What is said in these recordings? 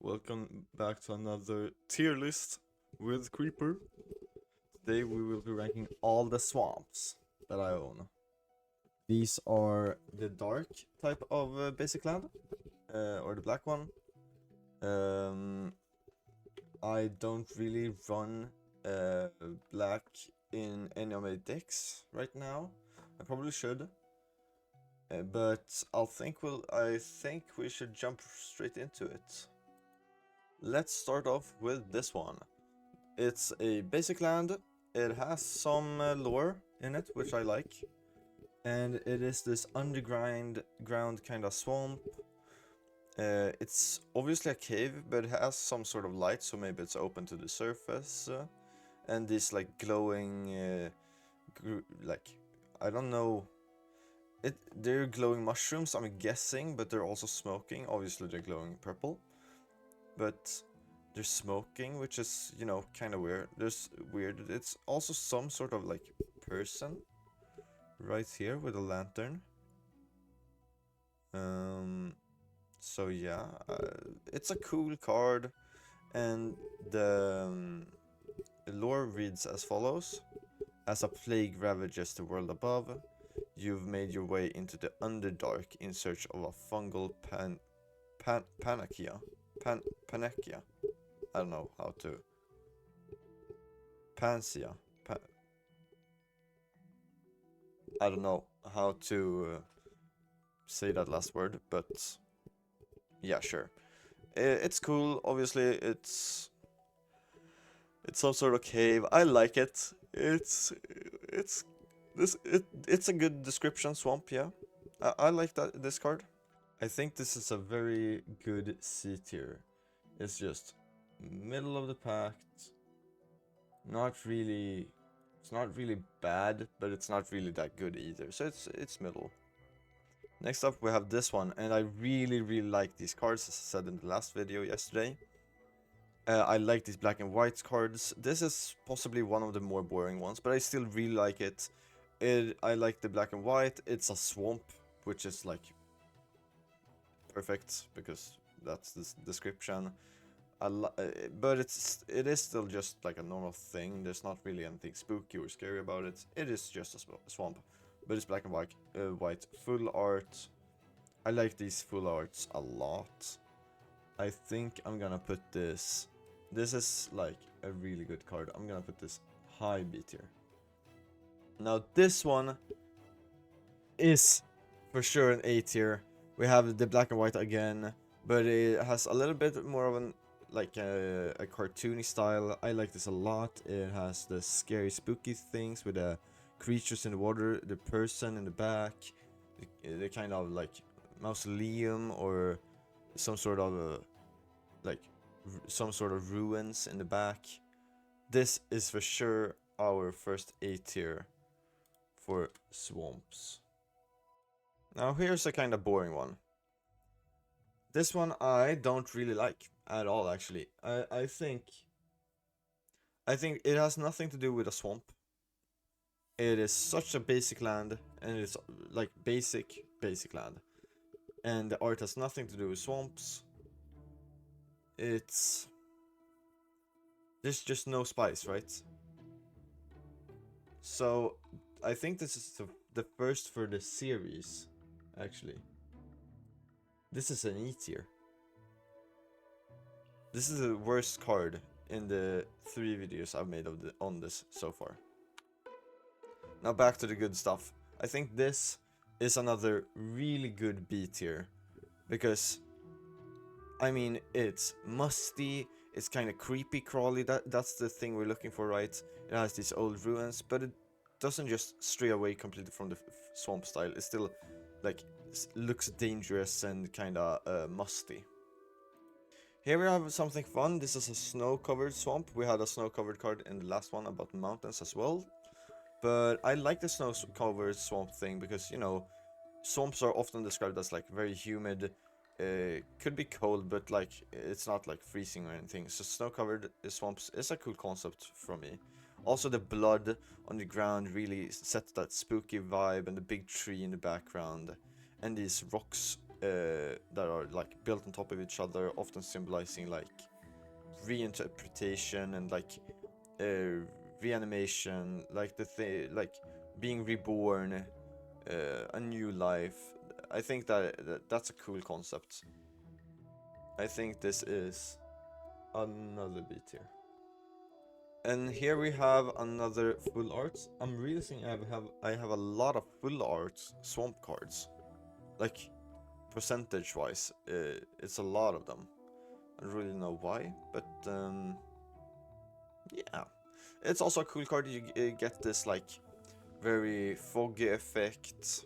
welcome back to another tier list with Creeper. Today we will be ranking all the swamps that I own. These are the dark type of basic land, or the black one. I don't really run black in any of my decks right now. I probably should. But I think we should jump straight into it. Let's start off with this one. It's a basic land. It has some lore in it, which I like. And it is this underground kind of swamp. It's obviously a cave, but it has some sort of light, so maybe it's open to the surface. And these like glowing, I don't know. They're glowing mushrooms, I'm guessing, but they're also smoking. Obviously, they're glowing purple. But they're smoking, which is, you know, kind of weird. It's also some sort of like person right here with a lantern. So yeah, it's a cool card, and the lore reads as follows: as a plague ravages the world above, you've made your way into the Underdark in search of a fungal panacea. Panacea. I don't know how to. Panacea. I don't know how to say that last word, but yeah, sure. It's cool. Obviously, it's some sort of cave. I like it. It's a good description swamp. Yeah, I like this card. I think this is a very good C tier. It's just middle of the pack. It's not really bad, but it's not really that good either. So it's middle. Next up we have this one, and I really like these cards, as I said in the last video yesterday. I like these black and white cards. This is possibly one of the more boring ones, but I still really like it. I like the black and white. It's a swamp, which is like perfect because that's the description. But it is still just like a normal thing. There's not really anything spooky or scary about it. It is just a swamp, but it's black and white full art. I like these full arts a lot. I think I'm gonna put this. This is like a really good card. I'm gonna put this high B tier. Now this one is for sure an A tier. We have the black and white again, but it has a little bit more of an like a cartoony style. I like this a lot. It has the scary spooky things with the creatures in the water, the person in the back, the kind of like mausoleum or some sort of some sort of ruins in the back. This is for sure our first A tier for swamps. Now here's a kind of boring one. This one I don't really like at all, actually. I think it has nothing to do with a swamp. It is such a basic land, and it's like basic land. And the art has nothing to do with swamps. There's just no spice, right? So I think this is the first for the series, actually. This is an E tier. This is the worst card in the 3 videos I've made on this so far. Now back to the good stuff. I think this is another really good B tier, because I mean, it's musty, it's kind of creepy crawly. That's the thing we're looking for, right? It has these old ruins, but it doesn't just stray away completely from the swamp style. It still like looks dangerous and kind of musty. Here we have something fun. This is a snow-covered swamp. We had a snow-covered card in the last one about mountains as well. But I like the snow-covered swamp thing because, you know, swamps are often described as like very humid. Could be cold, but like it's not like freezing or anything. So snow-covered swamps is a cool concept for me. Also, the blood on the ground really sets that spooky vibe, and the big tree in the background, and these rocks that are like built on top of each other, often symbolizing like reinterpretation and like reanimation, like like being reborn, a new life. I think that's a cool concept. I think this is another B tier. And here we have another full art. I'm realizing I have a lot of full art swamp cards. Like percentage wise, it's a lot of them. I don't really know why, but yeah. It's also a cool card. You get this like very foggy effect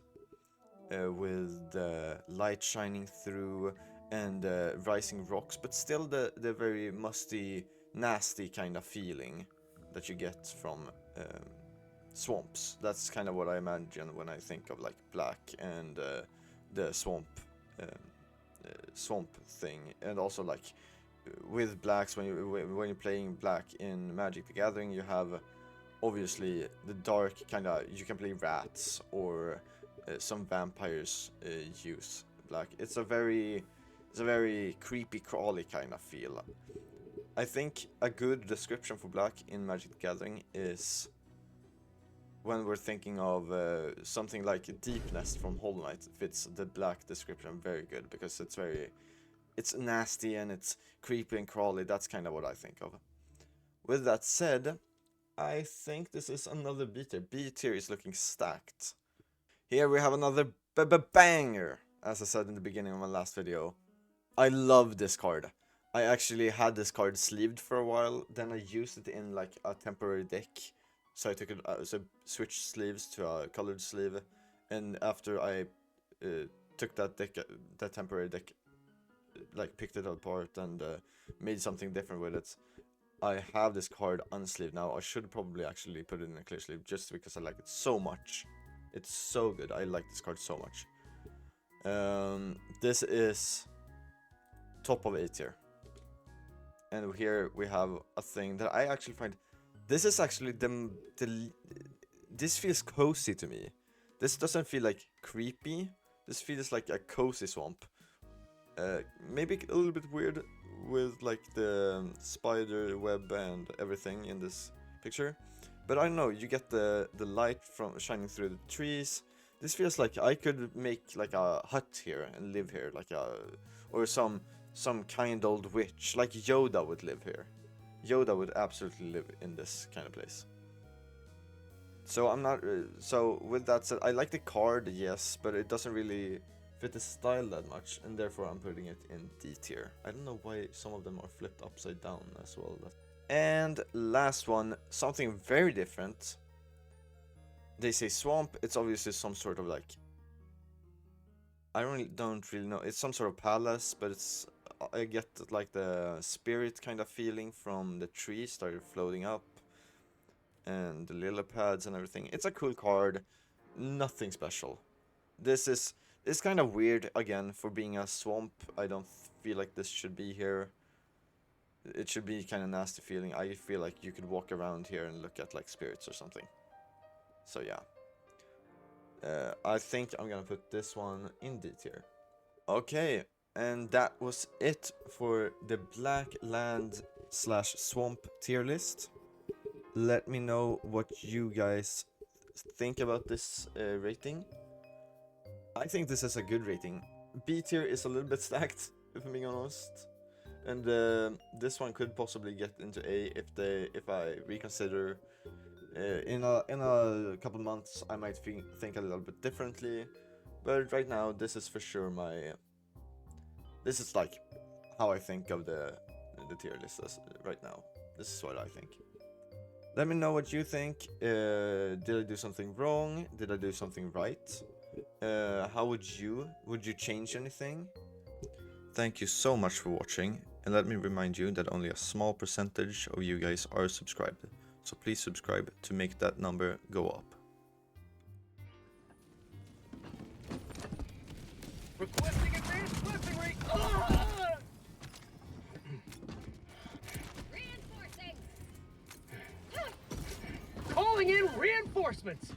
with the light shining through and rising rocks, but still the very musty, nasty kind of feeling that you get from swamps. That's kind of what I imagine when I think of like black and the swamp thing. And also like with blacks, when you're playing black in Magic the Gathering, you have obviously the dark kind of, you can play rats or some vampires use black. It's a very creepy crawly kind of feel. I think a good description for black in Magic the Gathering is when we're thinking of something like Deep Nest from Hollow Knight. Fits the black description very good because it's nasty and it's creepy and crawly. That's kind of what I think of. With that said, I think this is another B tier. B tier is looking stacked. Here we have another banger, as I said in the beginning of my last video. I love this card. I actually had this card sleeved for a while, then I used it in like a temporary deck. So I took it, so switched sleeves to a colored sleeve, and after I took that deck, that temporary deck, like picked it apart and made something different with it, I have this card unsleeved now. I should probably actually put it in a clear sleeve just because I like it so much. It's so good. I like this card so much. This is top of A tier. And here we have a thing that I actually find. This is actually this feels cozy to me. This doesn't feel like creepy. This feels like a cozy swamp. Maybe a little bit weird with like the spider web and everything in this picture, but I don't know, you get the light from shining through the trees. This feels like I could make like a hut here and live here, like or some kind old witch, like Yoda would live here. Yoda would absolutely live in this kind of place. So I'm not so with that said, I like the card, yes, but it doesn't really fit the style that much, and therefore I'm putting it in D tier. I don't know why some of them are flipped upside down as well. And last one, something very different. They say swamp, it's obviously some sort of like, I don't really know. It's some sort of palace, but it's, I get like the spirit kind of feeling from the trees started floating up and the lily pads and everything. It's a cool card, nothing special. It's kind of weird, again, for being a swamp. I don't feel like this should be here. It should be kind of nasty feeling. I feel like you could walk around here and look at like spirits or something. So yeah. I think I'm gonna put this one in D tier. Okay, and that was it for the Black Land / Swamp tier list. Let me know what you guys think about this rating. I think this is a good rating. B tier is a little bit stacked, if I'm being honest, and this one could possibly get into A if I reconsider. In a couple months, I might think a little bit differently, but right now this is for sure this is like how I think of the tier list right now. This is what I think. Let me know what you think. Did I do something wrong? Did I do something right? How would you change anything? Thank you so much for watching, and let me remind you that only a small percentage of you guys are subscribed, so please subscribe to make that number go up. Requesting advanced weapon rate. Reinforcing! Calling in reinforcements.